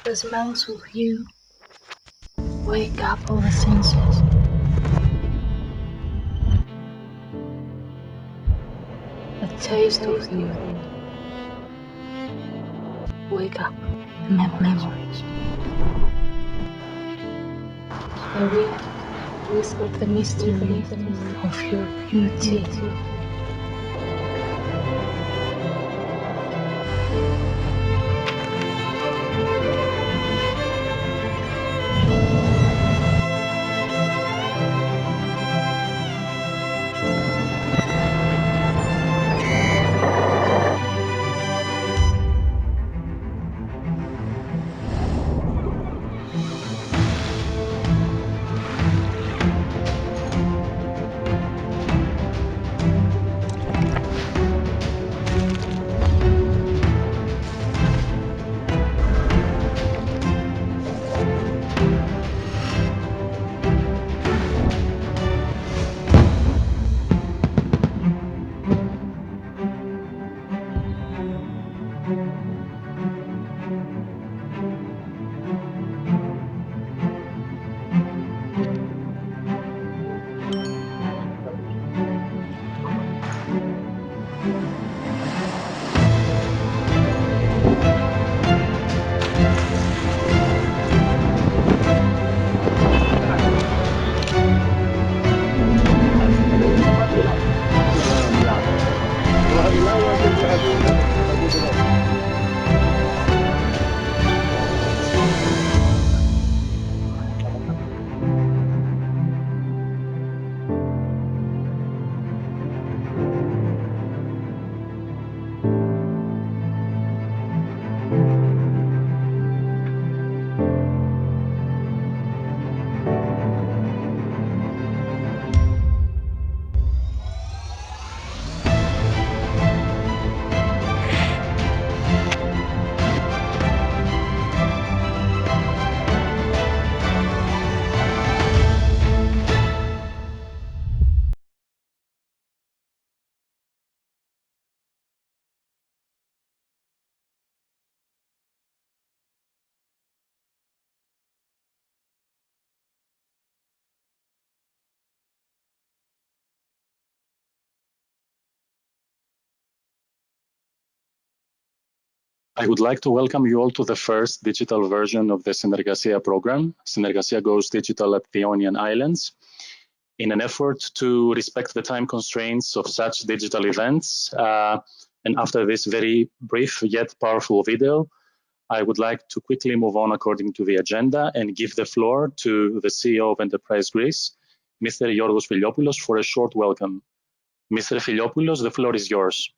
The smells of you wake up all the senses. The taste of you wake up memories. The wind whispered the mystery of your beauty. I would like to welcome you all to the first digital version of the Synergassia program. Synergassia goes digital at the Ionian Islands. In an effort to respect the time constraints of such digital events, and after this very brief yet powerful video, I would like to quickly move on according to the agenda and give the floor to the CEO of Enterprise Greece, Mr. Yorgos Filiopoulos, for a short welcome. Mr. Filiopoulos, the floor is yours.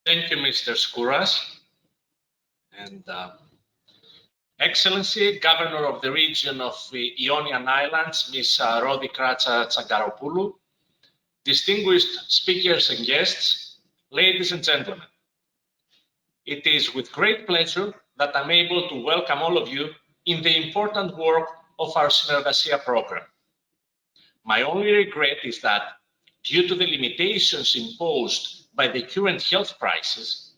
Thank you, Mr. Skouras. And Excellency, Governor of the region of the Ionian Islands, Ms. Rodi Kratsa Tsagaropoulou, distinguished speakers and guests, ladies and gentlemen. It is with great pleasure that I'm able to welcome all of you in the important work of our Synergassia program. My only regret is that, due to the limitations imposed by the current health crisis,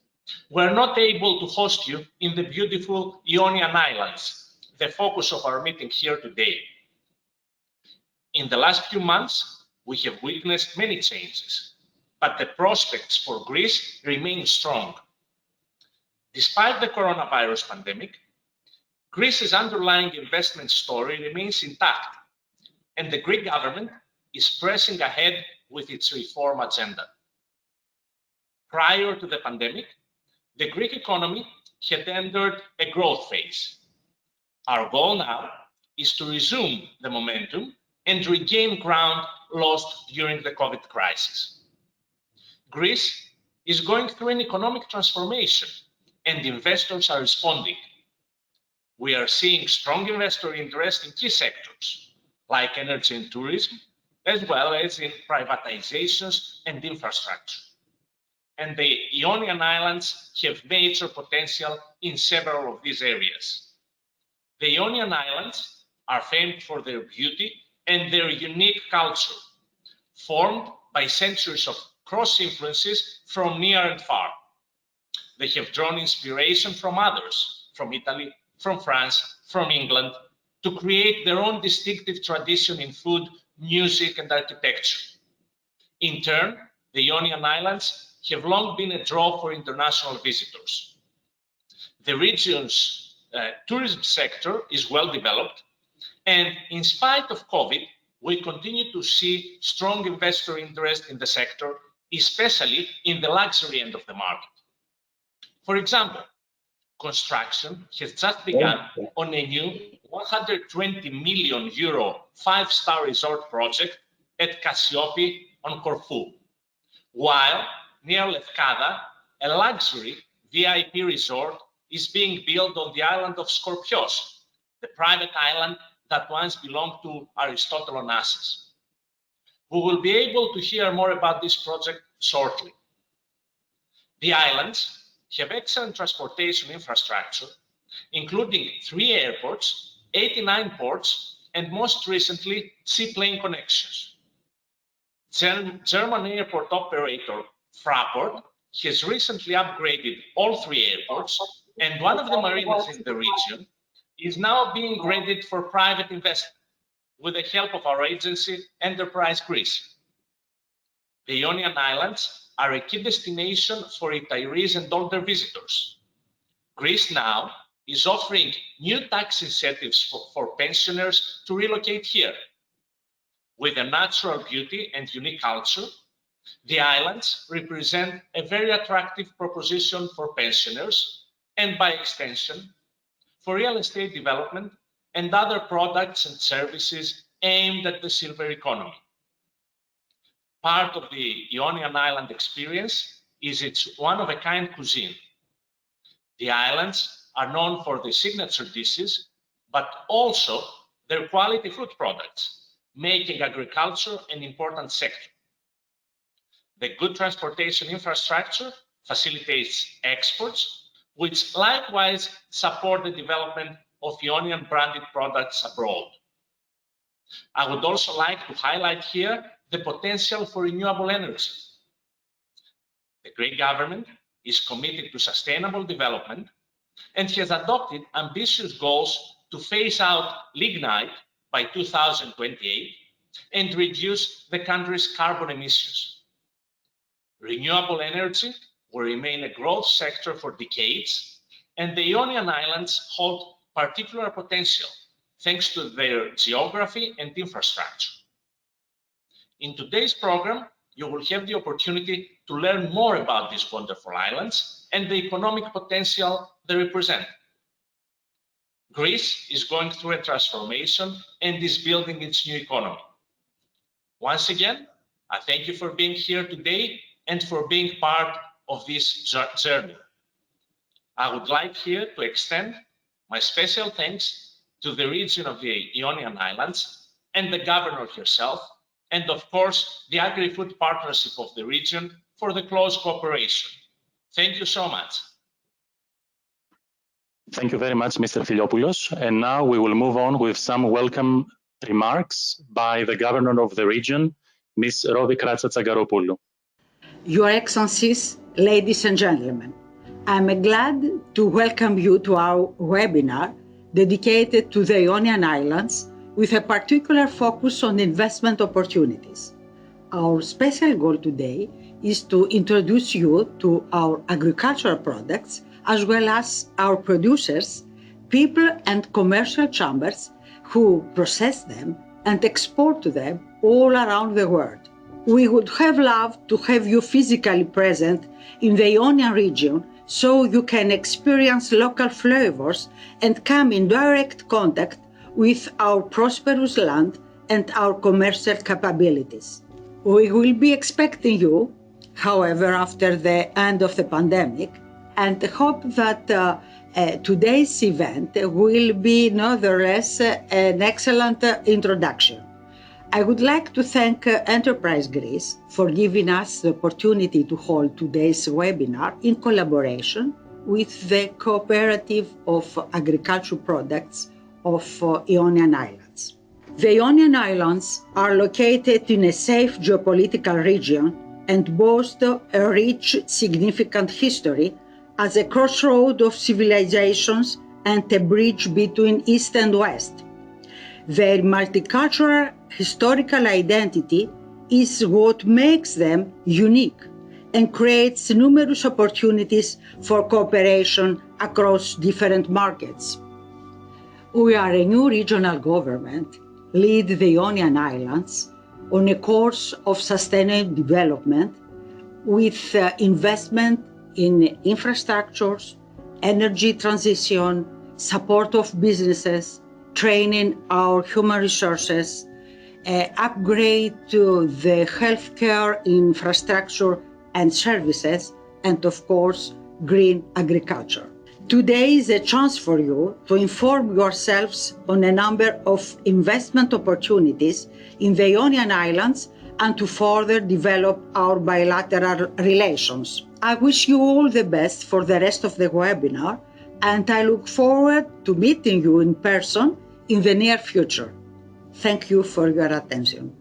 we're not able to host you in the beautiful Ionian Islands, the focus of our meeting here today. In the last few months, we have witnessed many changes, but the prospects for Greece remain strong. Despite the coronavirus pandemic, Greece's underlying investment story remains intact, and the Greek government is pressing ahead with its reform agenda. Prior to the pandemic, the Greek economy had entered a growth phase. Our goal now is to resume the momentum and regain ground lost during the COVID crisis. Greece is going through an economic transformation, and investors are responding. We are seeing strong investor interest in key sectors, like energy and tourism, as well as in privatizations and infrastructure. And the Ionian Islands have major potential in several of these areas. The Ionian Islands are famed for their beauty and their unique culture, formed by centuries of cross-influences from near and far. They have drawn inspiration from others, from Italy, from France, from England, to create their own distinctive tradition in food, music, and architecture. In turn, the Ionian Islands have long been a draw for international visitors. The region's tourism sector is well developed, and in spite of COVID, we continue to see strong investor interest in the sector, especially in the luxury end of the market. For example, construction has just begun on a new 120 million euro five-star resort project at Kassiopi on Corfu, while near Lefkada, a luxury VIP resort is being built on the island of Skorpios, the private island that once belonged to Aristotle Onassis. We will be able to hear more about this project shortly. The islands have excellent transportation infrastructure, including 3 airports, 89 ports, and most recently, seaplane connections. German airport operator Fraport has recently upgraded all 3 airports, and one of the marinas in the region is now being graded for private investment with the help of our agency, Enterprise Greece. The Ionian Islands are a key destination for retirees and older visitors. Greece now is offering new tax incentives for pensioners to relocate here. With a natural beauty and unique culture, the islands represent a very attractive proposition for pensioners and, by extension, for real estate development and other products and services aimed at the silver economy. Part of the Ionian Island experience is its one-of-a-kind cuisine. The islands are known for their signature dishes, but also their quality food products, making agriculture an important sector. The good transportation infrastructure facilitates exports, which likewise support the development of Ionian branded products abroad. I would also like to highlight here the potential for renewable energy. The Greek government is committed to sustainable development and has adopted ambitious goals to phase out lignite by 2028 and reduce the country's carbon emissions. Renewable energy will remain a growth sector for decades, and the Ionian Islands hold particular potential thanks to their geography and infrastructure. In today's program, you will have the opportunity to learn more about these wonderful islands and the economic potential they represent. Greece is going through a transformation and is building its new economy. Once again, I thank you for being here today and for being part of this journey. I would like here to extend my special thanks to the region of the Ionian Islands and the governor herself, and of course, the Agri-Food Partnership of the region for the close cooperation. Thank you so much. Thank you very much, Mr. Filiopoulos. And now we will move on with some welcome remarks by the governor of the region, Ms. Rodi Kratsa-Tsagaropoulou. Your Excellencies, ladies and gentlemen, I'm glad to welcome you to our webinar dedicated to the Ionian Islands with a particular focus on investment opportunities. Our special goal today is to introduce you to our agricultural products as well as our producers, people and commercial chambers who process them and export them all around the world. We would have loved to have you physically present in the Ionian region so you can experience local flavors and come in direct contact with our prosperous land and our commercial capabilities. We will be expecting you, however, after the end of the pandemic, and hope that today's event will be nonetheless an excellent introduction. I would like to thank Enterprise Greece for giving us the opportunity to hold today's webinar in collaboration with the Cooperative of Agricultural Products of Ionian Islands. The Ionian Islands are located in a safe geopolitical region and boast a rich, significant history as a crossroad of civilizations and a bridge between East and West. Their multicultural historical identity is what makes them unique and creates numerous opportunities for cooperation across different markets. We are a new regional government, lead the Ionian Islands, on a course of sustainable development with investment in infrastructures, energy transition, support of businesses, training our human resources, upgrade to the healthcare infrastructure and services, and of course, green agriculture. Today is a chance for you to inform yourselves on a number of investment opportunities in the Ionian Islands and to further develop our bilateral relations. I wish you all the best for the rest of the webinar, and I look forward to meeting you in person in the near future. Thank you for your attention.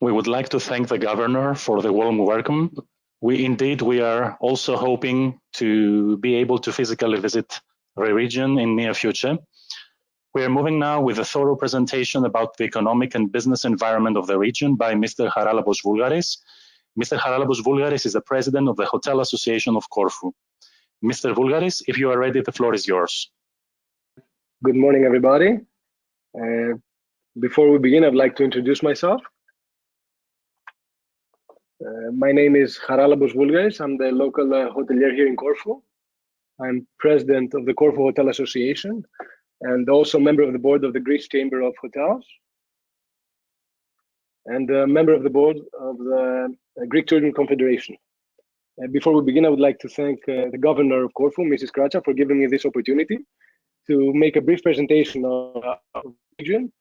We would like to thank the Governor for the warm welcome. We are also hoping to be able to physically visit the region in near future. We are moving now with a thorough presentation about the economic and business environment of the region by Mr. Haralabos Voulgaris. Mr. Haralabos Voulgaris is the president of the Hotel Association of Corfu. Mr. Voulgaris, if you are ready, the floor is yours. Good morning, everybody. Before we begin, I'd like to introduce myself. My name is Haralabos Voulgaris. I'm the local hotelier here in Corfu. I'm president of the Corfu Hotel Association and also member of the board of the Greece Chamber of Hotels and a member of the board of the Greek Tourism Confederation. Before we begin, I would like to thank the governor of Corfu, Mrs. Kratsa, for giving me this opportunity to make a brief presentation of the region,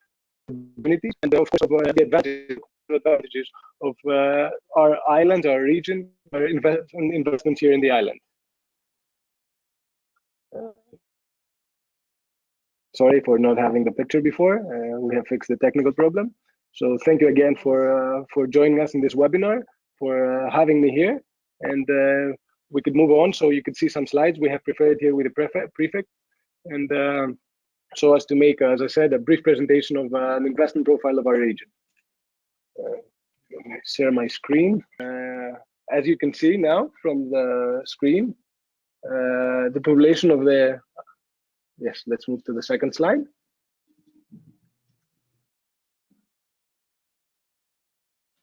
and of course of the advantages of our island, our region, our investments here in the island. Sorry for not having the picture before. We have fixed the technical problem. So thank you again for joining us in this webinar, for having me here. And we could move on so you could see some slides we have prepared here with the prefect. And so as to make, as I said, a brief presentation of an investment profile of our region. Let me share my screen. As you can see now from the screen, the population of the, yes, let's move to the second slide.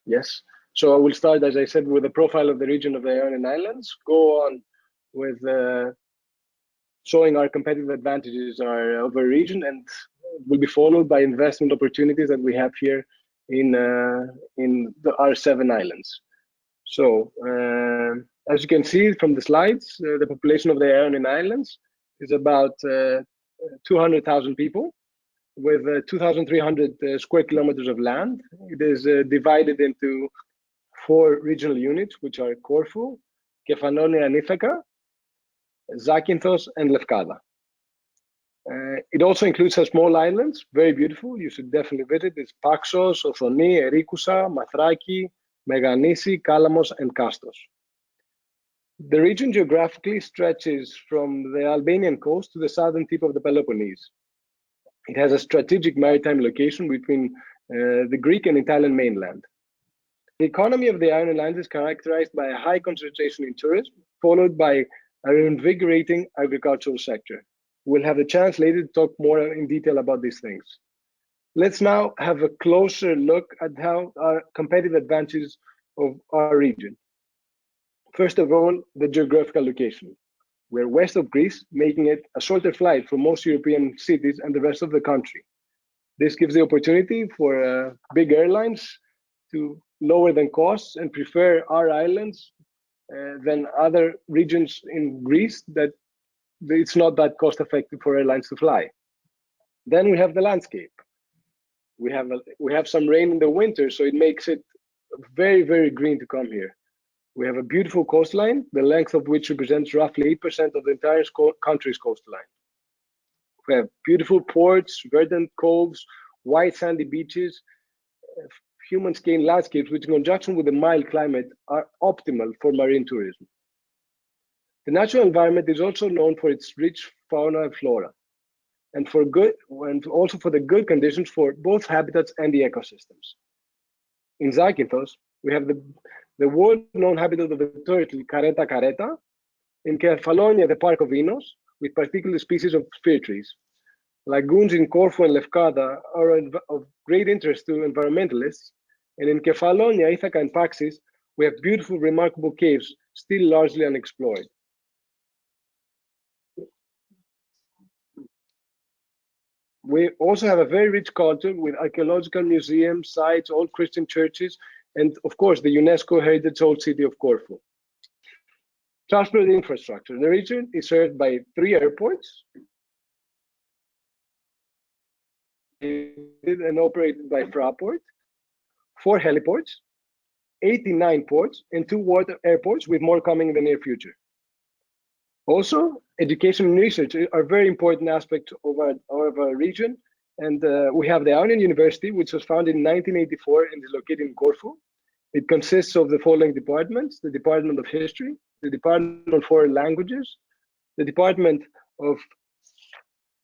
Yes, so I will start, as I said, with the profile of the region of the Ionian Islands, go on with showing our competitive advantages of our region, and will be followed by investment opportunities that we have here in our 7 islands. So as you can see from the slides, the population of the Ionian Islands is about 200,000 people with 2,300 square kilometers of land. It is divided into 4 regional units, which are Corfu, Kefalonia and Ithaka, Zakynthos and Lefkada. It also includes some small islands, very beautiful. You should definitely visit. It's Paxos, Othoni, Erikusa, Mathraki, Meganisi, Kalamos, and Kastos. The region geographically stretches from the Albanian coast to the southern tip of the Peloponnese. It has a strategic maritime location between the Greek and Italian mainland. The economy of the Ionian Islands is characterized by a high concentration in tourism, followed by an invigorating agricultural sector. We'll have the chance later to talk more in detail about these things. Let's now have a closer look at how our competitive advantages of our region. First of all, the geographical location. We're west of Greece, making it a shorter flight for most European cities and the rest of the country. This gives the opportunity for big airlines to lower their costs and prefer our islands than other regions in Greece that it's not that cost effective for airlines to fly. Then we have the landscape. We have some rain in the winter, so it makes it very, very green to come here. We have a beautiful coastline, the length of which represents roughly 8% of the entire country's coastline. We have beautiful ports, verdant coves, white sandy beaches, human scale landscapes, which in conjunction with the mild climate are optimal for marine tourism. The natural environment is also known for its rich fauna and flora, and also for the good conditions for both habitats and the ecosystems. In Zakynthos, we have the world-known habitat of the turtle Careta careta. In Kefalonia, the Park of Inos, with particular species of spear trees. Lagoons in Corfu and Lefkada are of great interest to environmentalists, and in Kefalonia, Ithaca, and Paxis, we have beautiful, remarkable caves still largely unexplored. We also have a very rich culture with archaeological museums, sites, old Christian churches, and of course, the UNESCO Heritage Old City of Corfu. Transport infrastructure. The region is served by 3 airports and operated by Fraport, 4 heliports, 89 ports, and 2 water airports, with more coming in the near future. Also, education and research are very important aspects of our region. And we have the Ionia University, which was founded in 1984 and is located in Corfu. It consists of the following departments: the Department of History, the Department of Foreign Languages, the Department of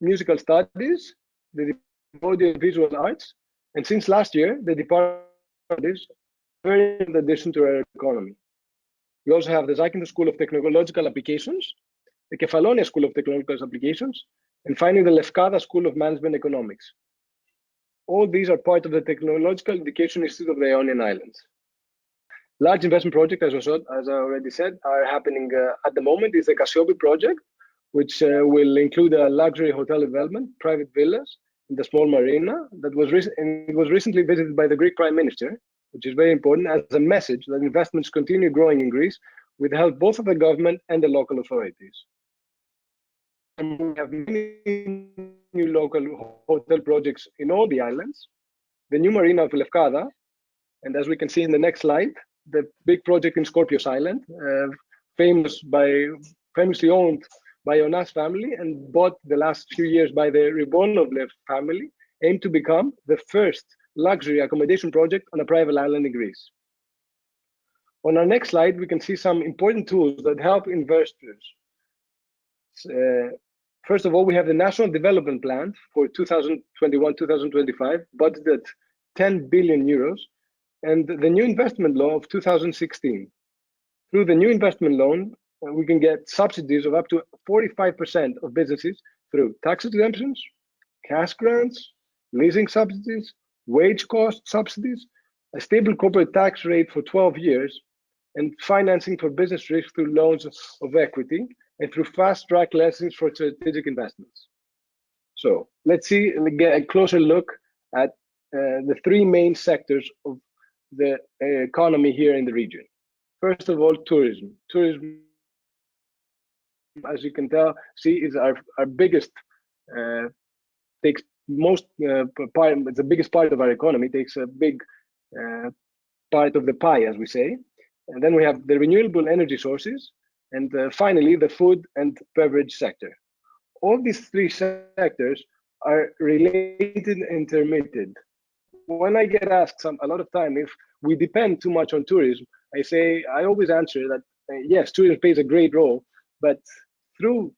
Musical Studies, the Audio and Visual Arts, and since last year, the Department is a very important addition to our economy. We also have the Zakynthos School of Technological Applications, the Kefalonia School of Technological Applications, and finally the Lefkada School of Management Economics. All these are part of the Technological Education Institute of the Ionian Islands. Large investment projects, as I already said, are happening at the moment. Is the Kassiopi project, which will include a luxury hotel development, private villas, and the small marina that was recently visited by the Greek Prime Minister, which is very important as a message that investments continue growing in Greece with the help both of the government and the local authorities. And we have many new local hotel projects in all the islands. The new marina of Lefkada, and as we can see in the next slide, the big project in Scorpios Island, famously owned by Onas family and bought the last few years by the Ribonovlev family, aimed to become the first luxury accommodation project on a private island in Greece. On our next slide, we can see some important tools that help investors. First of all, we have the National Development Plan for 2021-2025, budgeted 10 billion euros, and the new investment law of 2016. Through the new investment loan, we can get subsidies of up to 45% of businesses through tax exemptions, cash grants, leasing subsidies, wage cost subsidies, a stable corporate tax rate for 12 years, and financing for business risk through loans of equity, and through fast-track lessons for strategic investments. So let's get a closer look at the 3 main sectors of the economy here in the region. First of all, tourism. Tourism, as you can see, is our biggest, takes most part, it's the biggest part of our economy, takes a big part of the pie, as we say. And then we have the renewable energy sources, and finally, the food and beverage sector. All these 3 sectors are related and intermittent. When I get asked a lot of time if we depend too much on tourism, I always answer that yes, tourism plays a great role, but through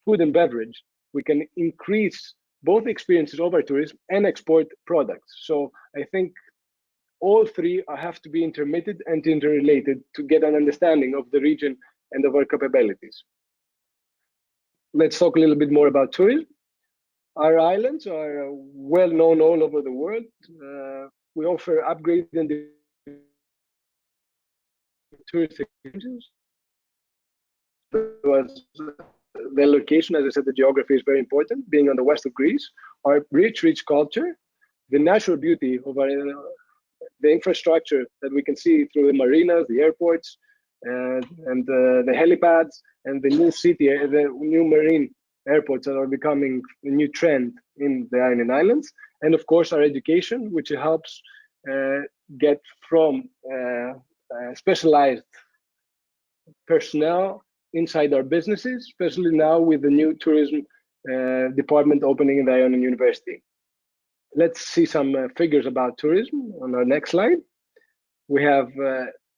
food and beverage, we can increase both experiences of our tourism and export products. So I think all 3 have to be intermittent and interrelated to get an understanding of the region and of our capabilities. Let's talk a little bit more about tourism. Our islands are well known all over the world. We offer upgraded and tourist experiences. The location, as I said, the geography is very important, being on the west of Greece. Our rich culture, the natural beauty of the infrastructure that we can see through the marinas, the airports, and the helipads, and the new city, the new marine airports that are becoming a new trend in the Ionian Islands, and of course our education, which helps get from specialized personnel inside our businesses, especially now with the new tourism department opening in the Ionian University. Let's see some figures about tourism on our next slide. We have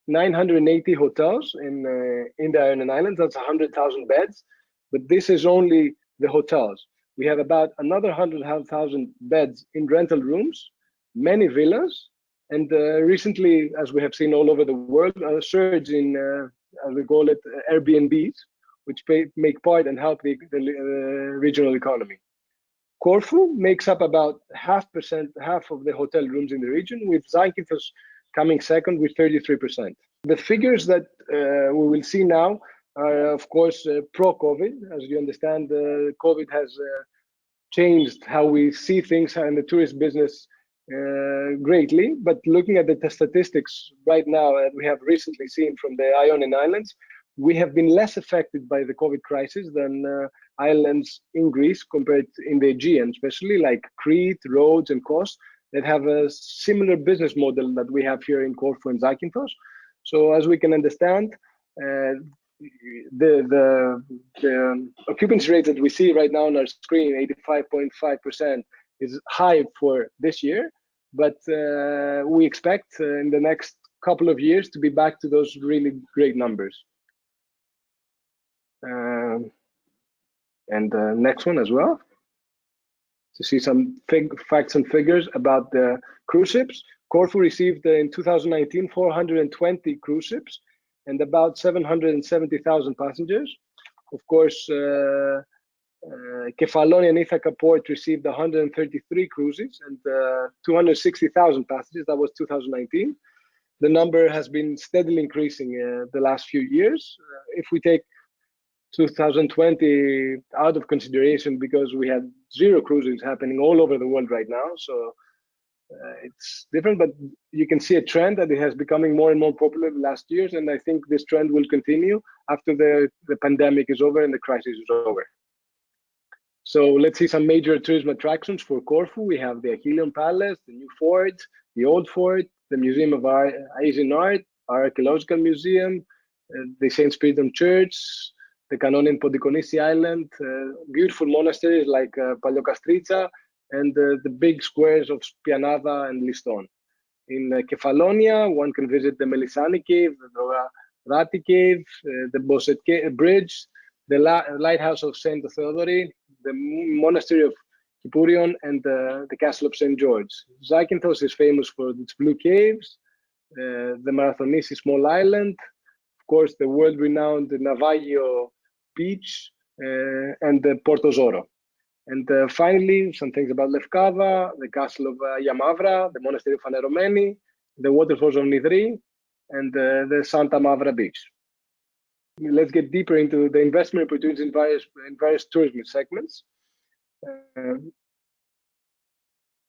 980 hotels in the Ionian Islands. That's 100,000 beds, but this is only the hotels. We have about another 100,000 beds in rental rooms, many villas, and recently, as we have seen all over the world, a surge in, as we call it, Airbnbs, which make part and help the regional economy. Corfu makes up about half of the hotel rooms in the region, with Zakynthos coming second with 33%. The figures that we will see now are, of course, pro-COVID. As you understand, COVID has changed how we see things in the tourist business greatly. But looking at the statistics right now that we have recently seen from the Ionian Islands, we have been less affected by the COVID crisis than islands in Greece compared in the Aegean, especially like Crete, Rhodes, and Kos, that have a similar business model that we have here in Corfu and Zakynthos. So as we can understand, the occupancy rate that we see right now on our screen, 85.5%, is high for this year, but we expect in the next couple of years to be back to those really great numbers. And the next one as well, to see some facts and figures about the cruise ships. Corfu received in 2019 420 cruise ships and about 770,000 passengers. Of course, Kefalonia and Ithaca Port received 133 cruises and 260,000 passengers. That was 2019. The number has been steadily increasing the last few years. If we take 2020 out of consideration, because we had 0 cruises happening all over the world right now, so it's different, but you can see a trend that it has becoming more and more popular in the last years, and I think this trend will continue after the pandemic is over and the crisis is over. So let's see some major tourism attractions for Corfu. We have the Achillean Palace, the new fort, the old fort, the Museum of Asian Art, our archaeological museum, the St. Spiritum Church, the Canonian Podikonisi Island, beautiful monasteries like Paleokastritsa, and the big squares of Spianada and Liston. In Kefalonia, one can visit the Melisani Cave, the Rati Cave, the Boset Bridge, the Lighthouse of St. Theodori, the Monastery of Kipurion, and the Castle of St. George. Zakynthos is famous for its blue caves, the Marathonisi small island, of course, the world-renowned Navagio beach, and the Porto Zoro. And finally, some things about Lefkada, the castle of Yamavra, the monastery of Faneromeni, the waterfalls of Nidri, and the Santa Mavra beach. Let's get deeper into the investment opportunities in various tourism segments.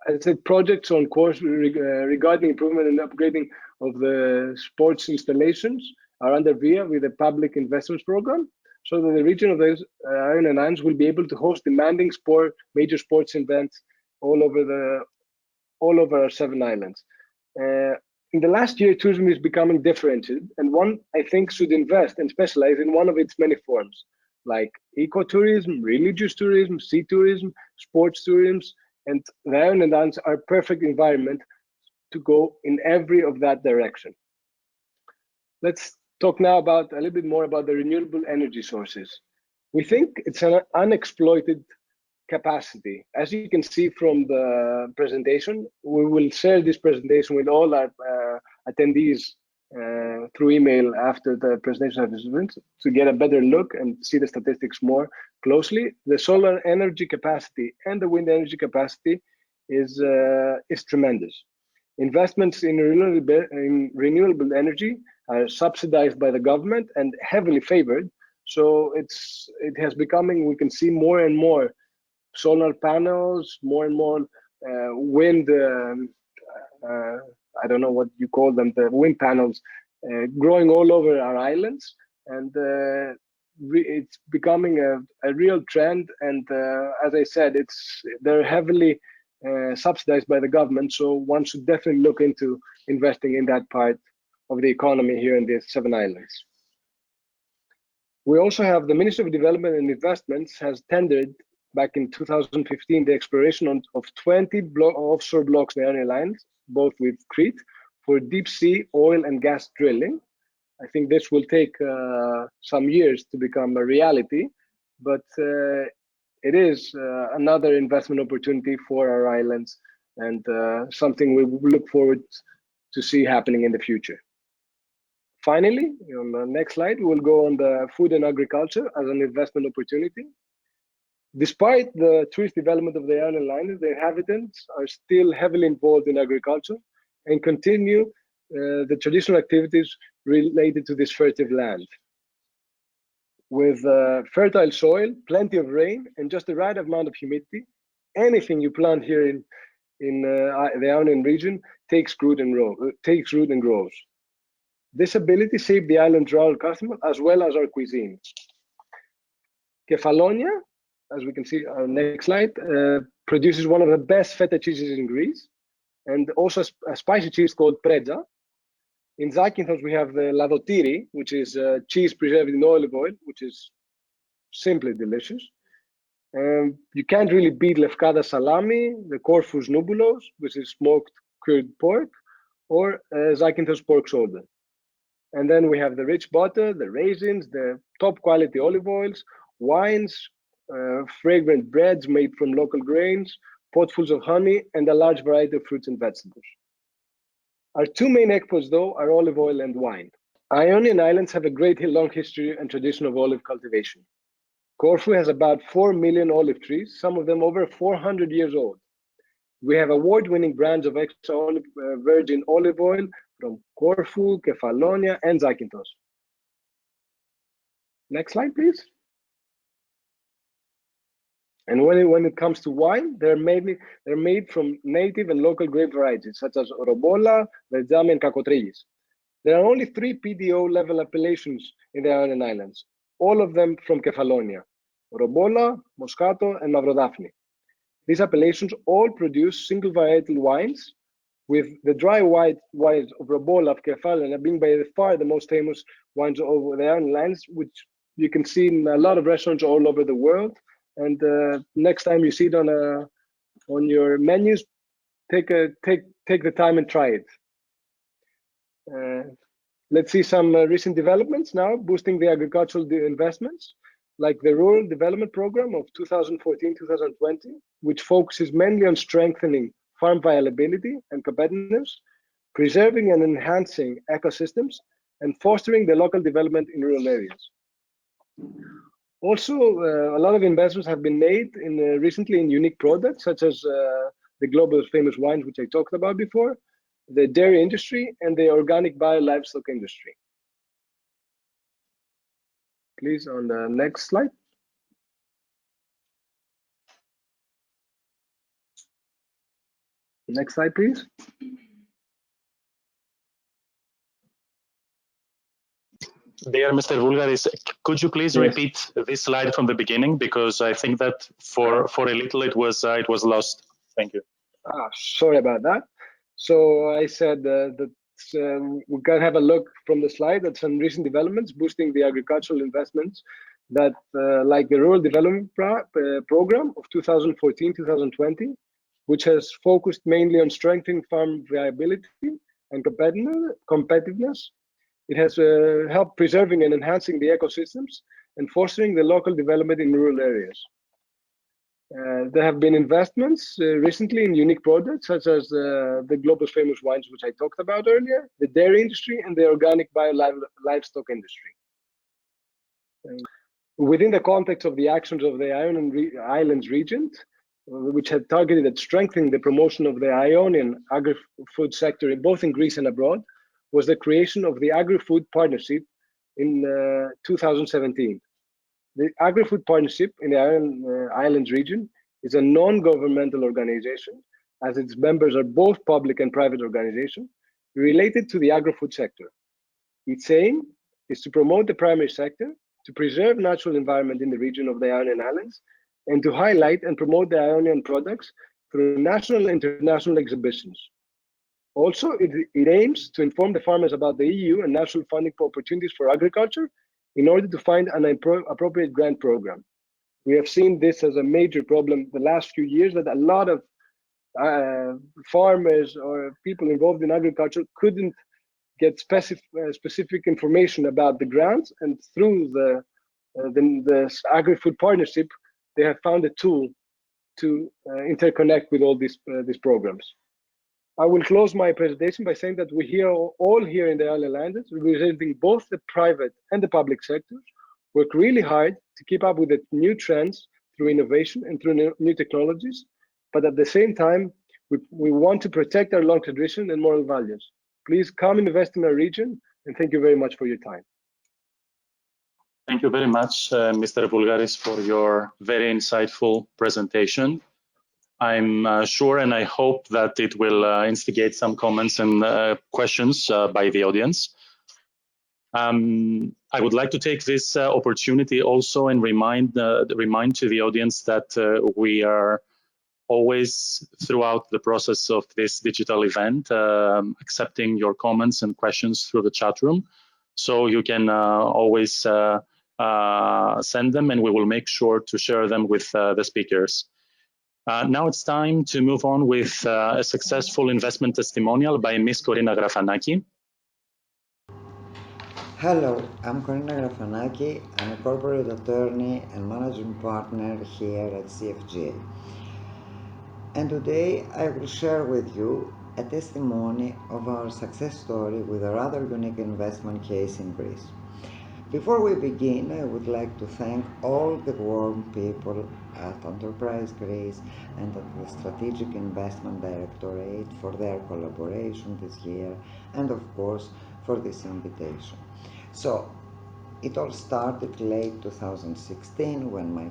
I said projects on course regarding improvement and upgrading of the sports installations are under VIA with a public investments program, so that the region of the Ionian Islands will be able to host demanding major sports events all over our 7 islands. In the last year, tourism is becoming differentiated, and one, I think, should invest and specialize in one of its many forms, like ecotourism, religious tourism, sea tourism, sports tourism, and the Ionian Islands are a perfect environment to go in every of that direction. Let's talk now about a little bit more about the renewable energy sources. We think it's an unexploited capacity. As you can see from the presentation, we will share this presentation with all our attendees through email after the presentation of this event to get a better look and see the statistics more closely. The solar energy capacity and the wind energy capacity is tremendous. Investments in renewable energy are subsidized by the government and heavily favored. So it has becoming, we can see more and more solar panels, more and more wind, I don't know what you call them, the wind panels, growing all over our islands. And it's becoming a real trend. And as I said, they're heavily subsidized by the government. So one should definitely look into investing in that part of the economy here in the 7 islands. We also have the Ministry of Development and Investments has tendered back in 2015 the exploration of 20 offshore blocks in the Ionian Islands, both with Crete, for deep sea oil and gas drilling. I think this will take some years to become a reality, but it is another investment opportunity for our islands and something we look forward to see happening in the future. Finally, on the next slide, we'll go on the food and agriculture as an investment opportunity. Despite the tourist development of the Ionian Islands, the inhabitants are still heavily involved in agriculture and continue the traditional activities related to this fertile land. With fertile soil, plenty of rain, and just the right amount of humidity, anything you plant here in the Ionian region takes root and grows. This ability saved the island's rural customer as well as our cuisine. Kefalonia, as we can see on the next slide, produces one of the best feta cheeses in Greece, and also a spicy cheese called Pretza. In Zakynthos, we have the ladotiri, which is cheese preserved in olive oil, which is simply delicious. You can't really beat Lefkada salami, the Corfu's noubulos, which is smoked cured pork, or Zakynthos pork shoulder. And then we have the rich butter, the raisins, the top quality olive oils, wines, fragrant breads made from local grains, potfuls of honey, and a large variety of fruits and vegetables. Our two main exports, though, are olive oil and wine. Ionian Islands have a great long history and tradition of olive cultivation. Corfu has about 4 million olive trees, some of them over 400 years old. We have award-winning brands of extra virgin olive oil from Corfu, Kefalonia, and Zakynthos. Next slide, please. And when it comes to wine, they're made from native and local grape varieties such as Orobola, Verjami, and Kakotrillis. There are only 3 PDO level appellations in the Ionian Islands, all of them from Kefalonia: Orobola, Moscato, and Mavrodaphne. These appellations all produce single varietal wines, with the dry white wines of Orobola of Kefalonia being by far the most famous wines over the Ionian Islands, which you can see in a lot of restaurants all over the world. And next time you see it on your menus, take the time and try it. Let's see some recent developments now, boosting the agricultural investments, like the Rural Development Program of 2014-2020, which focuses mainly on strengthening farm viability and competitiveness, preserving and enhancing ecosystems, and fostering the local development in rural areas. Also, a lot of investments have been made recently in unique products, such as the global famous wines, which I talked about before, the dairy industry, and the organic bio-livestock industry. Please, on the next slide. Next slide, please. Dear Mr. Vulgaris, could you please repeat this slide from the beginning, because I think that for a little it was lost. Thank you. Sorry about that. So I said that we can have a look from the slide at some recent developments boosting the agricultural investments that, like the Rural Development Program of 2014-2020, which has focused mainly on strengthening farm viability and competitiveness. It has helped preserving and enhancing the ecosystems and fostering the local development in rural areas. There have been investments recently in unique products, such as the global famous wines, which I talked about earlier, the dairy industry, and the organic bio-livestock industry. Within the context of the actions of the Ionian Islands region, which had targeted at strengthening the promotion of the Ionian agri-food sector both in Greece and abroad, was the creation of the Agri-Food Partnership in 2017. The Agri-Food Partnership in the Ionian Islands region is a non-governmental organization, as its members are both public and private organizations, related to the agri-food sector. Its aim is to promote the primary sector, to preserve natural environment in the region of the Ionian Islands, and to highlight and promote the Ionian products through national and international exhibitions. Also, it aims to inform the farmers about the EU and national funding opportunities for agriculture in order to find an appropriate grant program. We have seen this as a major problem the last few years, that a lot of farmers or people involved in agriculture couldn't get specific information about the grants, and through the agri-food partnership, they have found a tool to interconnect with all these programs. I will close my presentation by saying that we all here in the Islands, representing both the private and the public sectors, work really hard to keep up with the new trends through innovation and through new technologies. But at the same time, we want to protect our long tradition and moral values. Please come and invest in our region, and thank you very much for your time. Thank you very much, Mr. Voulgaris, for your very insightful presentation. I'm sure and I hope that it will instigate some comments and questions by the audience. I would like to take this opportunity also and remind to the audience that we are always throughout the process of this digital event accepting your comments and questions through the chat room. So you can always send them and we will make sure to share them with the speakers. Now it's time to move on with a successful investment testimonial by Ms. Corina Grafanaki. Hello, I'm Corina Grafanaki. I'm a corporate attorney and managing partner here at CFGA. And today I will share with you a testimony of our success story with a rather unique investment case in Greece. Before we begin, I would like to thank all the warm people at Enterprise Greece and at the Strategic Investment Directorate for their collaboration this year and of course for this invitation. So, it all started late 2016 when my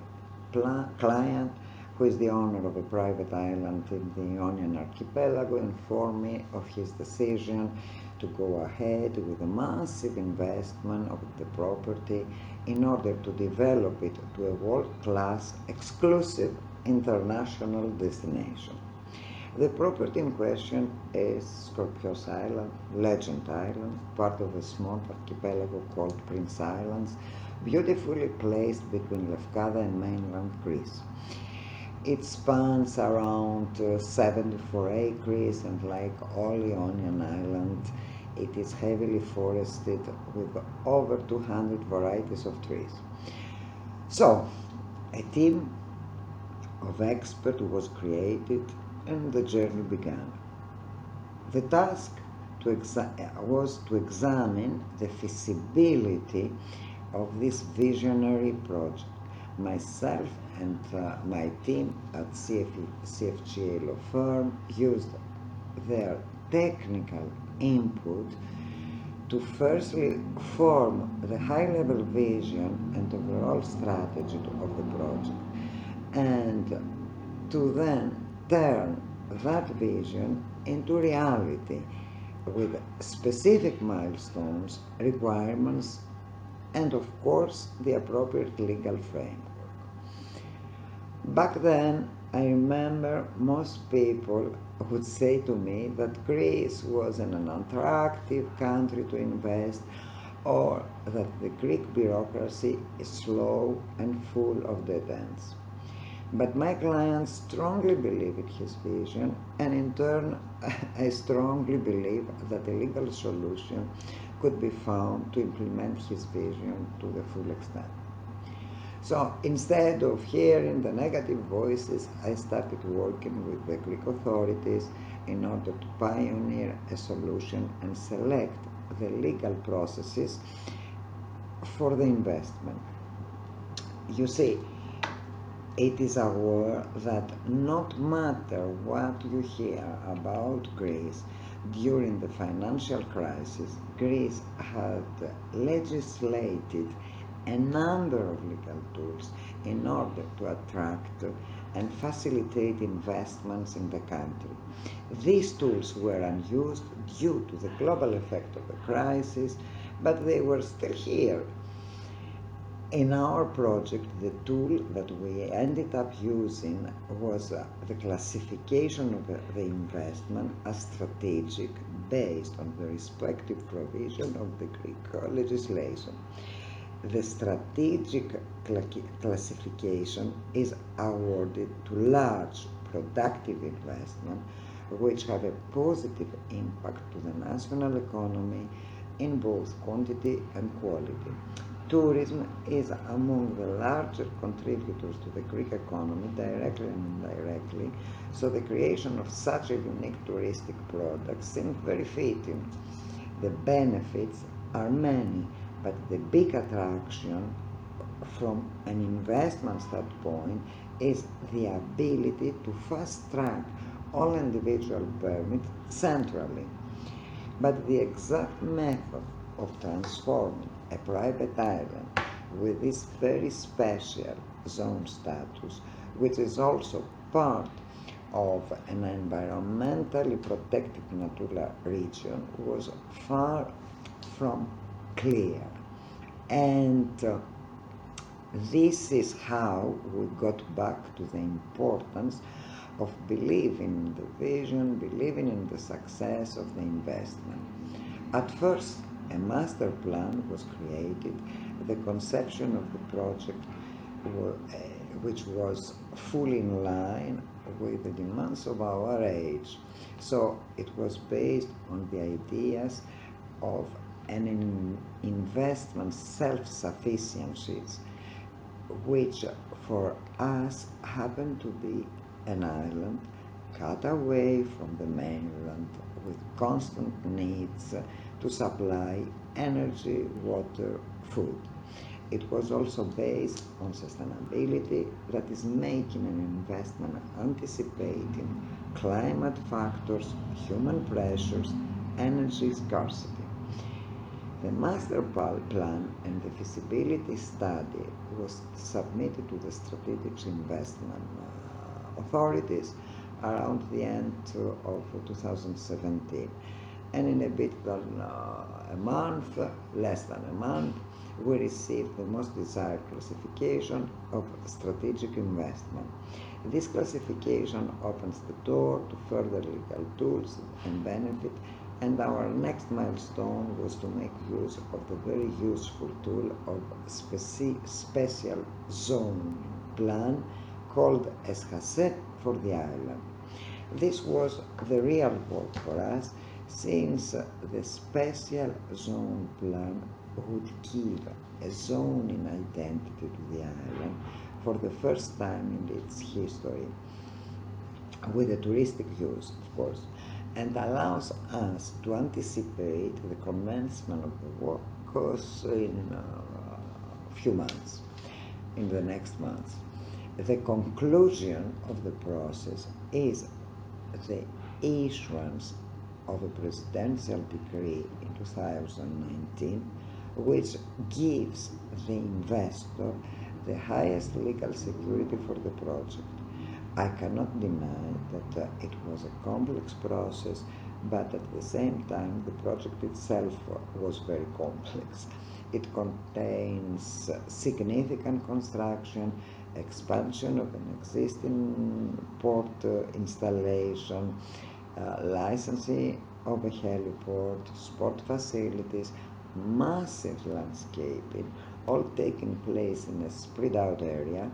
client, who is the owner of a private island in the Ionian archipelago, informed me of his decision to go ahead with a massive investment of the property in order to develop it to a world-class, exclusive international destination. The property in question is Skorpios Island, Legend Island, part of a small archipelago called Prince Islands, beautifully placed between Lefkada and mainland Greece. It spans around 74 acres, and like all Ionian Island, it is heavily forested with over 200 varieties of trees. So, a team of experts was created and the journey began. The task was to examine the feasibility of this visionary project. Myself and my team at CFGA law firm used their technical input to firstly form the high-level vision and overall strategy of the project, and to then turn that vision into reality with specific milestones, requirements, and of course the appropriate legal framework. Back then, I remember most people would say to me that Greece was an unattractive country to invest, or that the Greek bureaucracy is slow and full of dead ends. But my client strongly believed in his vision, and in turn, I strongly believe that a legal solution could be found to implement his vision to the full extent. So instead of hearing the negative voices, I started working with the Greek authorities in order to pioneer a solution and select the legal processes for the investment. You see, it is aware that no matter what you hear about Greece during the financial crisis, Greece had legislated a number of legal tools in order to attract and facilitate investments in the country. These tools were unused due to the global effect of the crisis, but they were still here. In our project, the tool that we ended up using was the classification of the investment as strategic based on the respective provision of the Greek legislation. The strategic classification is awarded to large productive investment, which have a positive impact to the national economy in both quantity and quality. Tourism is among the larger contributors to the Greek economy, directly and indirectly, so the creation of such a unique touristic product seems very fitting. The benefits are many, but the big attraction from an investment standpoint is the ability to fast-track all individual permits centrally. But the exact method of transforming a private island with this very special zone status, which is also part of an environmentally protected Natura region, was far from clear. And this is how we got back to the importance of believing in the vision, believing in the success of the investment. At first, a master plan was created, the conception of the project which was fully in line with the demands of our age. So it was based on the ideas of an investment self-sufficiency, which for us happened to be an island cut away from the mainland with constant needs to supply energy, water, food. It was also based on sustainability, that is making an investment anticipating climate factors, human pressures, energy scarcity. The master plan and the feasibility study was submitted to the strategic investment authorities around the end of 2017. And in a bit than a month, less than a month, we received the most desired classification of strategic investment. This classification opens the door to further legal tools and benefit, and our next milestone was to make use of the very useful tool of special zone plan called SHASE for the island. This was the real work for us, since the special zone plan would give a zoning identity to the island for the first time in its history, with a touristic use, of course, and allows us to anticipate the commencement of the work in a few months, in the next months. The conclusion of the process is the issuance of a presidential decree in 2019, which gives the investor the highest legal security for the project. I cannot deny that it was a complex process, but at the same time the project itself was very complex. It contains significant construction, expansion of an existing port installation, licensing of a heliport, sport facilities, massive landscaping, all taking place in a spread out area,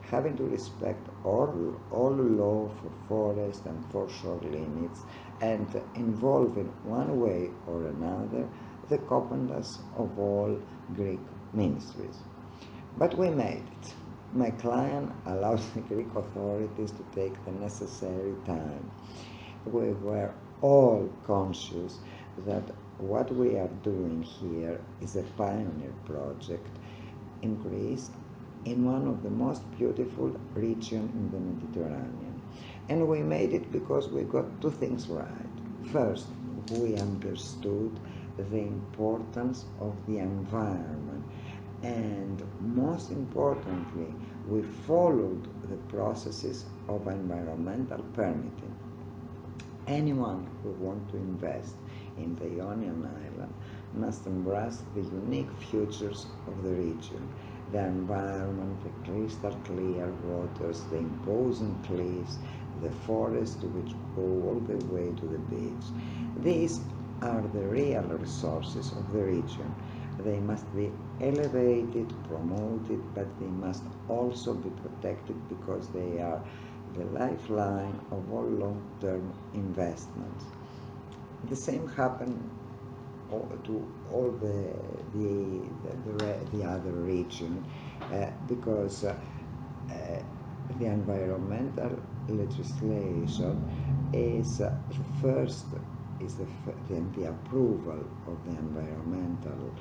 having to respect all law for forest and foreshore limits, and involving one way or another the competence of all Greek ministries. But we made it. My client allowed the Greek authorities to take the necessary time. We were all conscious that what we are doing here is a pioneer project in Greece, in one of the most beautiful regions in the Mediterranean. And we made it because we got two things right. First, we understood the importance of the environment, and most importantly, we followed the processes of environmental permitting. Anyone who wants to invest in the Ionian Island must embrace the unique features of the region, the environment, the crystal clear waters, the imposing cliffs, the forests which go all the way to the beach. These are the real resources of the region. They must be elevated, promoted, but they must also be protected because they are the lifeline of all long-term investments. The same happened to all the other region because the environmental legislation is the approval of the environmental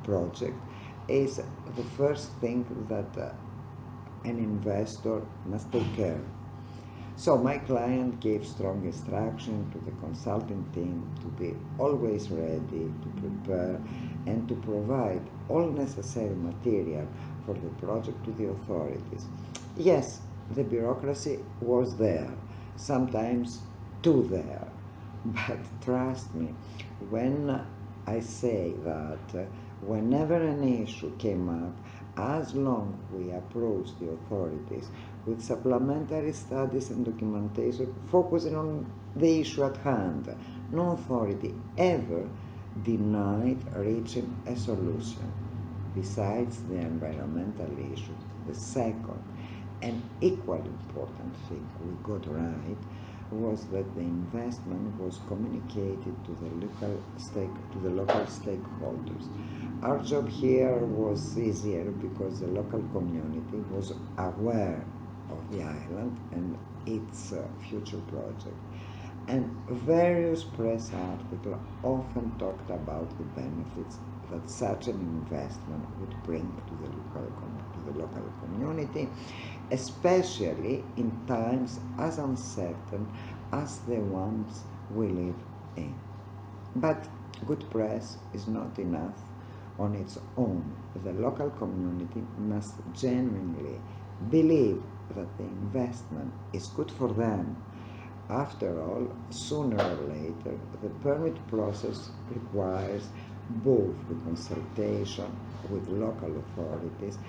project is the first thing that an investor must take care of. So my client gave strong instruction to the consulting team to be always ready to prepare and to provide all necessary material for the project to the authorities. Yes, the bureaucracy was there, sometimes too there, but trust me, when I say that whenever an issue came up, as long we approached the authorities with supplementary studies and documentation focusing on the issue at hand, no authority ever denied reaching a solution. Besides the environmental issue, the second and equally important thing we got right was that the investment was communicated to the local stakeholders. Our job here was easier because the local community was aware of the island and its future project. And various press articles often talked about the benefits that such an investment would bring to the local community, especially in times as uncertain as the ones we live in. But good press is not enough on its own. The local community must genuinely believe that the investment is good for them. After all, sooner or later, the permit process requires both the consultation with local authorities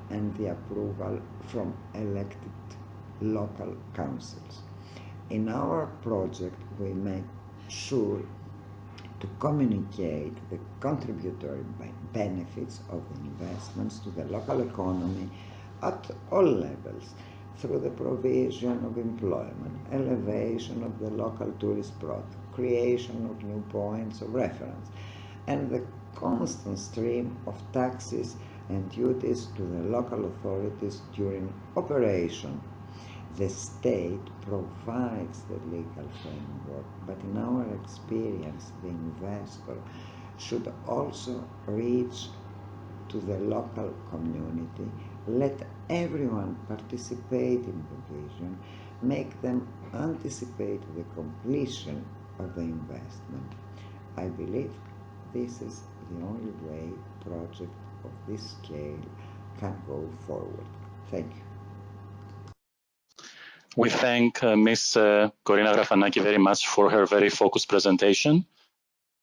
and the approval from elected local councils. In our project, we make sure to communicate the contributory benefits of the investments to the local economy at all levels, through the provision of employment, elevation of the local tourist product, creation of new points of reference, and the constant stream of taxes and duties to the local authorities during operation. The state provides the legal framework, but in our experience, the investor should also reach to the local community, let everyone participate in the vision, make them anticipate the completion of the investment. I believe this is the only way a project of this scale can go forward. Thank you. We thank Ms. Corina Grafanaki very much for her very focused presentation.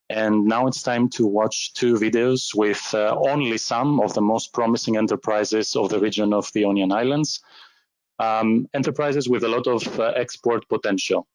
And now it's time to watch two videos with only some of the most promising enterprises of the region of the Ionian Islands, enterprises with a lot of export potential.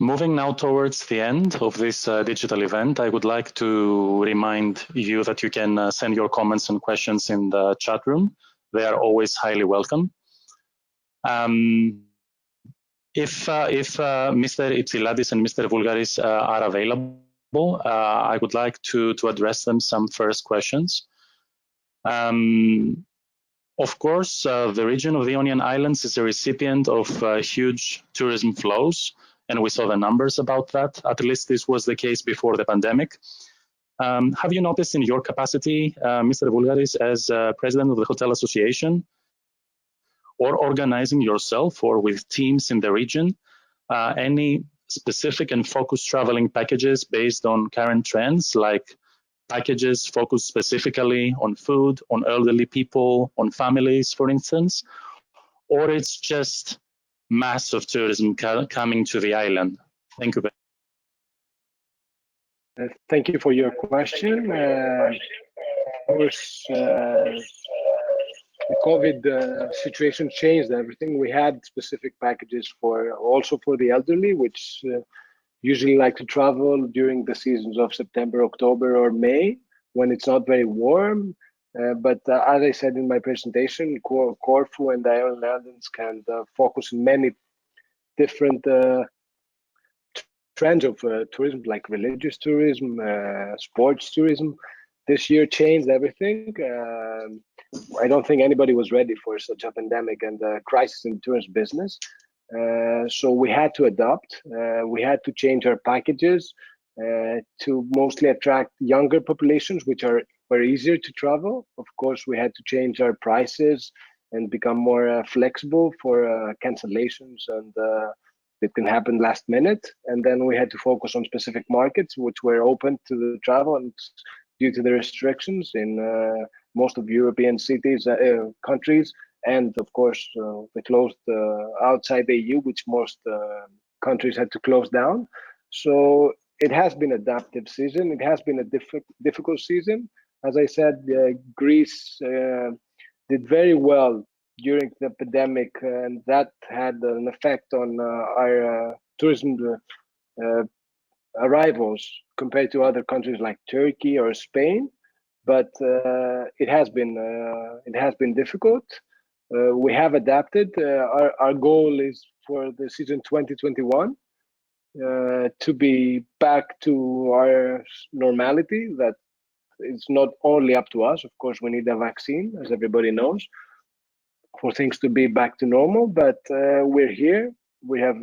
Moving now towards the end of this digital event, I would like to remind you that you can send your comments and questions in the chat room. They are always highly welcome. If Mr. Ipsiladis and Mr. Vulgaris are available, I would like to address them some first questions. Of course, the region of the Ionian Islands is a recipient of huge tourism flows, and we saw the numbers about that. At least this was the case before the pandemic. Have you noticed in your capacity, Mr. Vulgaris, as president of the Hotel Association, or organizing yourself or with teams in the region, any specific and focused traveling packages based on current trends, like packages focused specifically on food, on elderly people, on families, for instance, or it's just mass of tourism coming to the island? Thank you. Thank you for your question. Of course, the COVID situation changed everything. We had specific packages also for the elderly, which usually like to travel during the seasons of September, October, or May, when it's not very warm. But as I said in my presentation, Corfu and the Ionian Islands can focus on many different trends of tourism, like religious tourism, sports tourism. This year changed everything. I don't think anybody was ready for such a pandemic and a crisis in the tourism business. So we had to adapt. We had to change our packages to mostly attract younger populations, which were easier to travel. Of course, we had to change our prices and become more flexible for cancellations, and it can happen last minute. And then we had to focus on specific markets which were open to the travel, and due to the restrictions in most of European cities, countries, and of course they closed outside the EU, which most countries had to close down. So it has been an adaptive season. It has been a difficult season. As I said, Greece did very well during the pandemic, and that had an effect on our tourism arrivals compared to other countries like Turkey or Spain. But it has been difficult. We have adapted. Our goal is for the season 2021 to be back to our normality. That it's not only up to us. Of course, we need a vaccine, as everybody knows, for things to be back to normal. But we're here. We have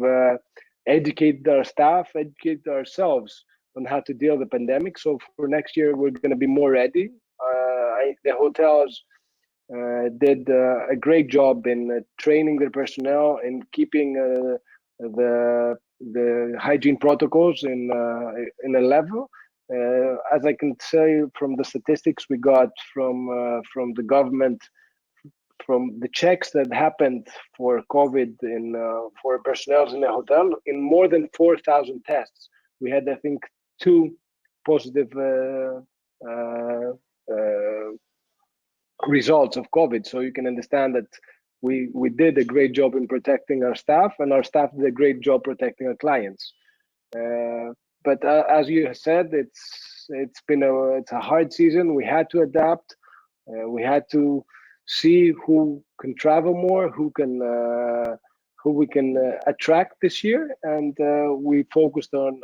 educated our staff, educated ourselves on how to deal with the pandemic. So for next year, we're going to be more ready. The hotels did a great job in training their personnel and keeping the hygiene protocols in a level. As I can tell you from the statistics we got from the government, from the checks that happened for COVID for personnel in the hotel, in more than 4,000 tests, we had, I think, 2 positive results of COVID. So you can understand that we did a great job in protecting our staff, and our staff did a great job protecting our clients. But as you said, it's a hard season. We had to adapt. We had to see who can travel more, who we can attract this year, and we focused on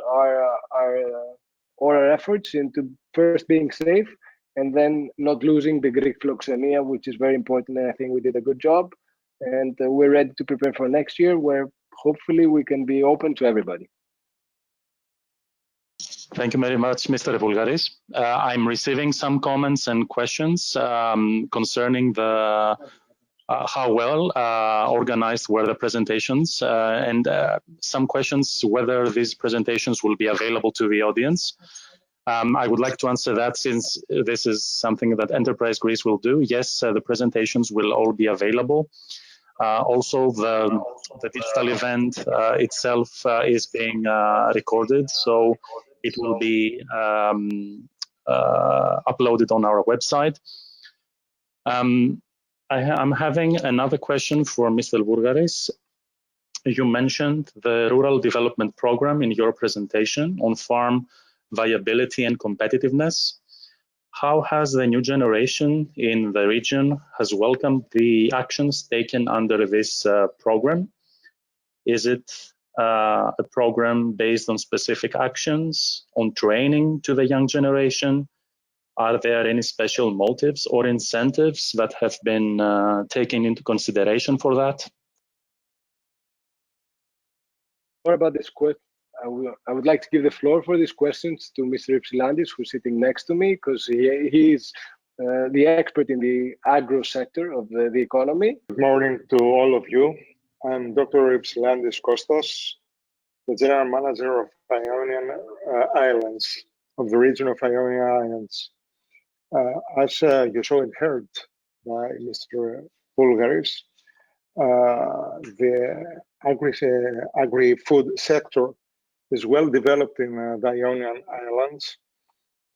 all our efforts into first being safe, and then not losing the Greek philoxenia, which is very important. And I think we did a good job, and we're ready to prepare for next year, where hopefully we can be open to everybody. Thank you very much, Mr. Voulgaris. I'm receiving some comments and questions concerning the how well organized were the presentations, and some questions whether these presentations will be available to the audience. I would like to answer that, since this is something that Enterprise Greece will do. Yes, the presentations will all be available. Also, the digital event itself is being recorded, so it will be uploaded on our website. I'm having another question for Mr. Voulgaris. You mentioned the Rural Development Program in your presentation on farm viability and competitiveness. How has the new generation in the region has welcomed the actions taken under this program? Is it a program based on specific actions, on training to the young generation? Are there any special motives or incentives that have been taken into consideration for that? What about this question? I would like to give the floor for these questions to Mr. Ypsilandis, who's sitting next to me, because he is the expert in the agro sector of the economy. Good morning to all of you. I'm Dr. Ypsilandis Kostas, the General Manager of Ionian Islands, of the region of Ionia Islands. As you saw and heard by Mr. Voulgaris, the agri-food sector is well developed in the Ionian Islands,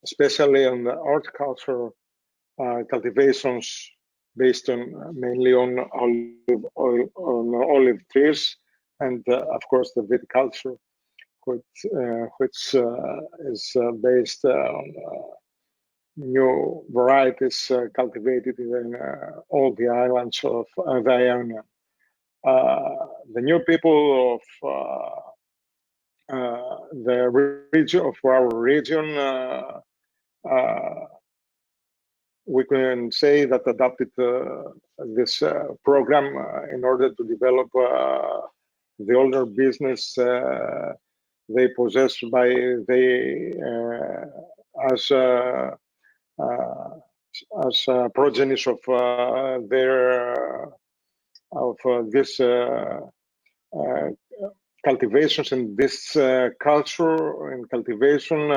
especially on the horticulture cultivations based on mainly on olive trees, and of course the viticulture, which is based on new varieties cultivated in all the islands of the Ionia. The new people of the region, of our region, we can say that adopted this program in order to develop the older business they possess by as progenies of this cultivations and this culture and cultivation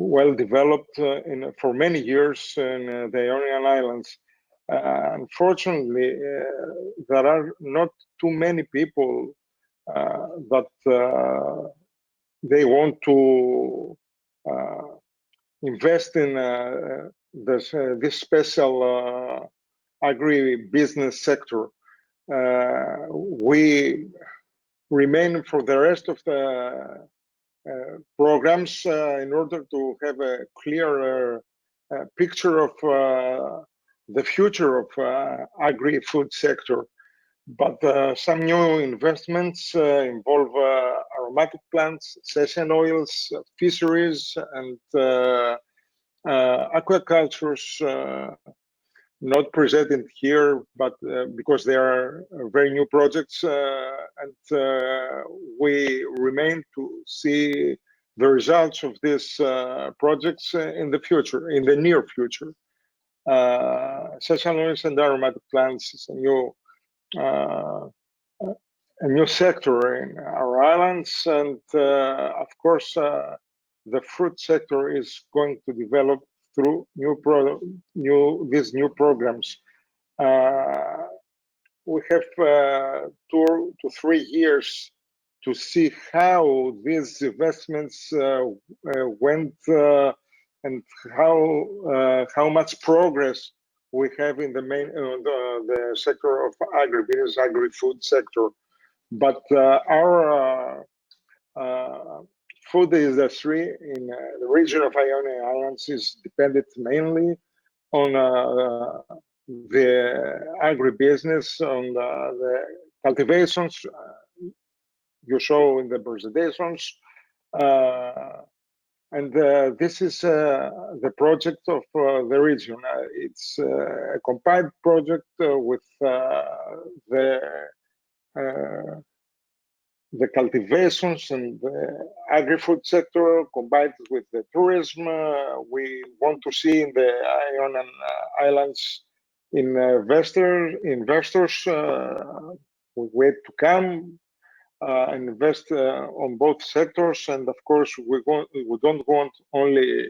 well developed for many years in the Ionian Islands. Unfortunately, there are not too many people that they want to invest in this special agri-business sector. We remain for the rest of the programs in order to have a clearer picture of the future of agri-food sector. But some new investments involve aromatic plants, essential oils, fisheries, and aquacultures, not presented here, but because they are very new projects, and we remain to see the results of these projects in the future, in the near future. Essential oils and aromatic plants is a new sector in our islands, and of course the fruit sector is going to develop through these new programs. We have 2 to 3 years to see how these investments went and how much progress we have in the main the sector of agribusiness, agri-food sector. But our food industry in the region of Ionian Islands is dependent mainly on the agribusiness, on the cultivations you show in the presentations. And this is the project of the region. It's a combined project with the cultivations and the agri-food sector combined with the tourism. We want to see in the Ionian Islands investors wait to come invest on both sectors, and of course we don't want only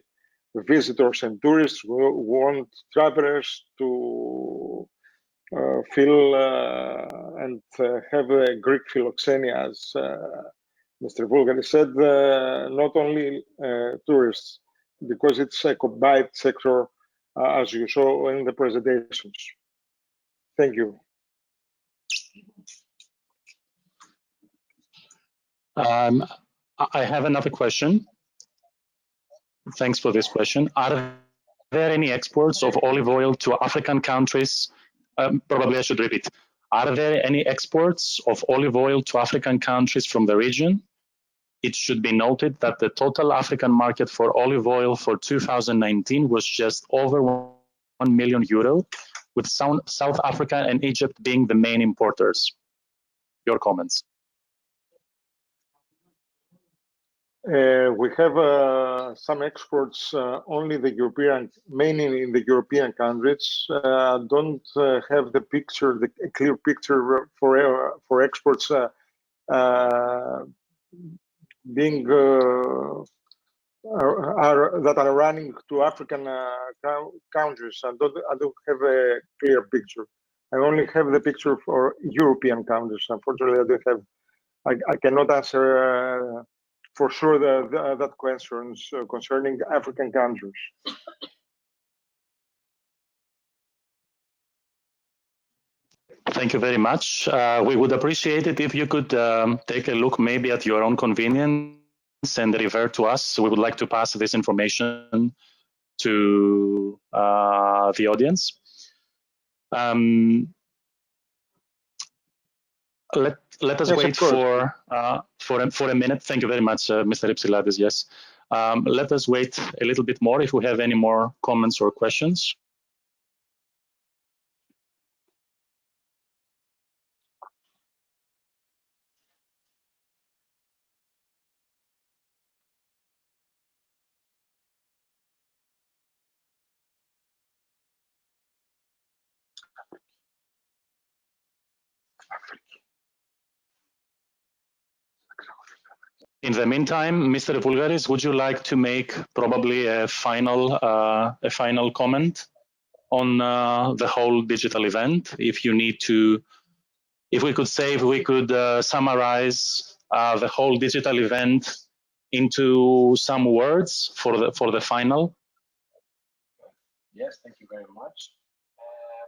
visitors and tourists. We want travelers to feel and have a Greek philoxenia, as Mr. Vulgaris said, not only tourists, because it's a combined sector, as you saw in the presentations. Thank you. I have another question. Thanks for this question. Are there any exports of olive oil to African countries? Probably I should repeat. Are there any exports of olive oil to African countries from the region? It should be noted that the total African market for olive oil for 2019 was just over 1 million euro, with South Africa and Egypt being the main importers. Your comments. We have some exports only mainly in the European countries. Don't have the picture, a clear picture for exports being that are running to African countries. I don't have a clear picture. I only have the picture for European countries. Unfortunately, I don't have. I cannot answer for sure that questions concerning African countries. Thank you very much. We would appreciate it if you could take a look maybe at your own convenience and revert to us. We would like to pass this information to the audience. Let us wait for a minute. Thank you very much, Mr. Ipsiladis. Yes. Let us wait a little bit more if we have any more comments or questions. In the meantime, Mr. Vulgaris, would you like to make probably a final comment on the whole digital event? If you need to, if we could summarize the whole digital event into some words for the final. Yes, thank you very much.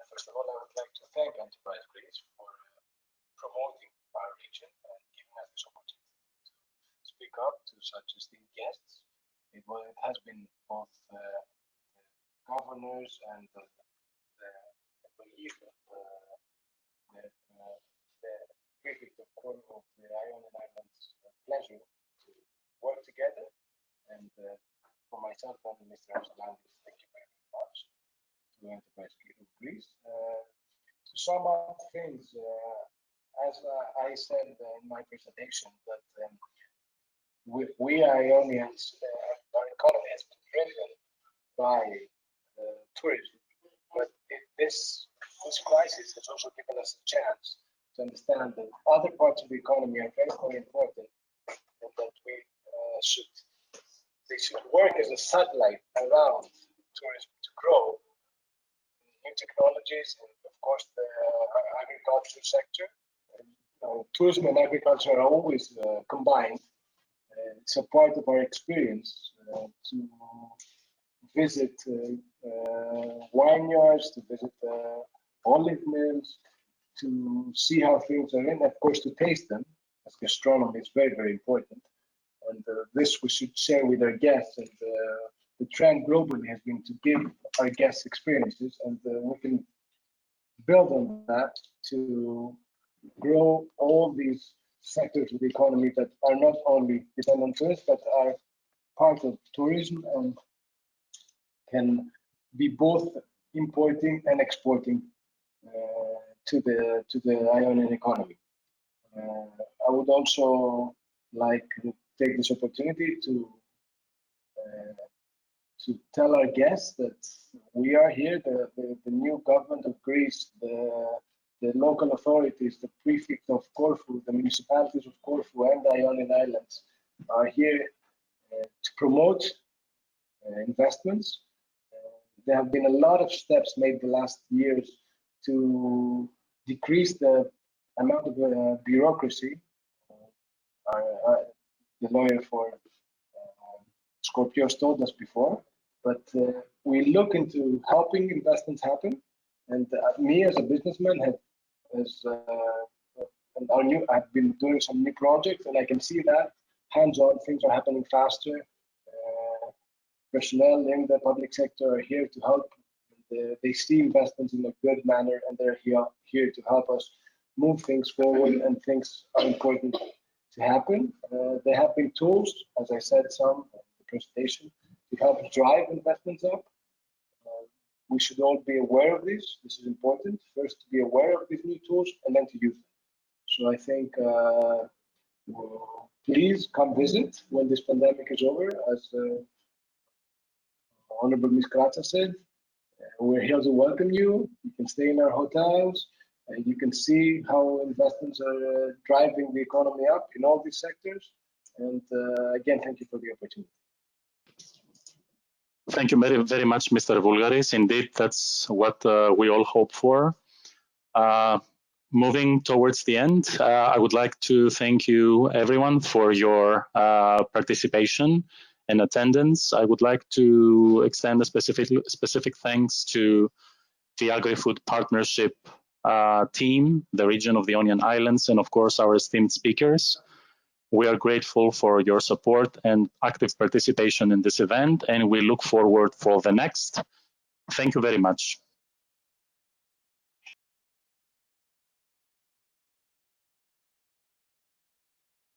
First of all, I would like to thank Enterprise Greece for promoting our region and giving us this opportunity to speak up to such esteemed guests. It has been both the governors and the belief of the prefect of the Ionian Islands pleasure to work together. And for myself and Mr. Ipsiladis, thank you very much to Enterprise Greece. To sum up things, as I said in my presentation, that we Ionians, our economy has been driven by tourism, but this crisis has also given us a chance to understand that other parts of the economy are very, very important, and that they should work as a satellite around tourism to grow. New technologies, and of course the agriculture sector. Tourism and agriculture are always combined. It's a part of our experience to visit vineyards, to visit olive mills, to see how things are in, of course, to taste them, as gastronomy is very, very important. And this we should share with our guests. And the trend globally has been to give our guests experiences, and we can build on that to grow all these sectors of the economy that are not only dependent on us, but are part of tourism and can be both importing and exporting to the Ionian economy. I would also like to take this opportunity to tell our guests that we are here, the new government of Greece, the local authorities, the prefect of Corfu, the municipalities of Corfu and the Ionian Islands are here to promote investments. There have been a lot of steps made the last years to decrease the amount of bureaucracy. The lawyer for Scorpios told us before, but we look into helping investments happen. And me as a businessman I've been doing some new projects, and I can see that hands-on things are happening faster. Personnel in the public sector are here to help. They see investments in a good manner, and they're here to help us move things forward, and things are important to happen. There have been tools, as I said, some in the presentation, to help drive investments up. We should all be aware of this. This is important. First, to be aware of these new tools, and then to use them. So I think please come visit when this pandemic is over. As Honorable Ms. Kratsa said, we're here to welcome you. You can stay in our hotels, and you can see how investments are driving the economy up in all these sectors. And again, thank you for the opportunity. Thank you very, very much, Mr. Vulgaris. Indeed, that's what we all hope for. Moving towards the end, I would like to thank you, everyone, for your participation and attendance. I would like to extend a specific thanks to the Agri-Food Partnership team, the region of the Ionian Islands, and of course our esteemed speakers. We are grateful for your support and active participation in this event, and we look forward for the next. Thank you very much.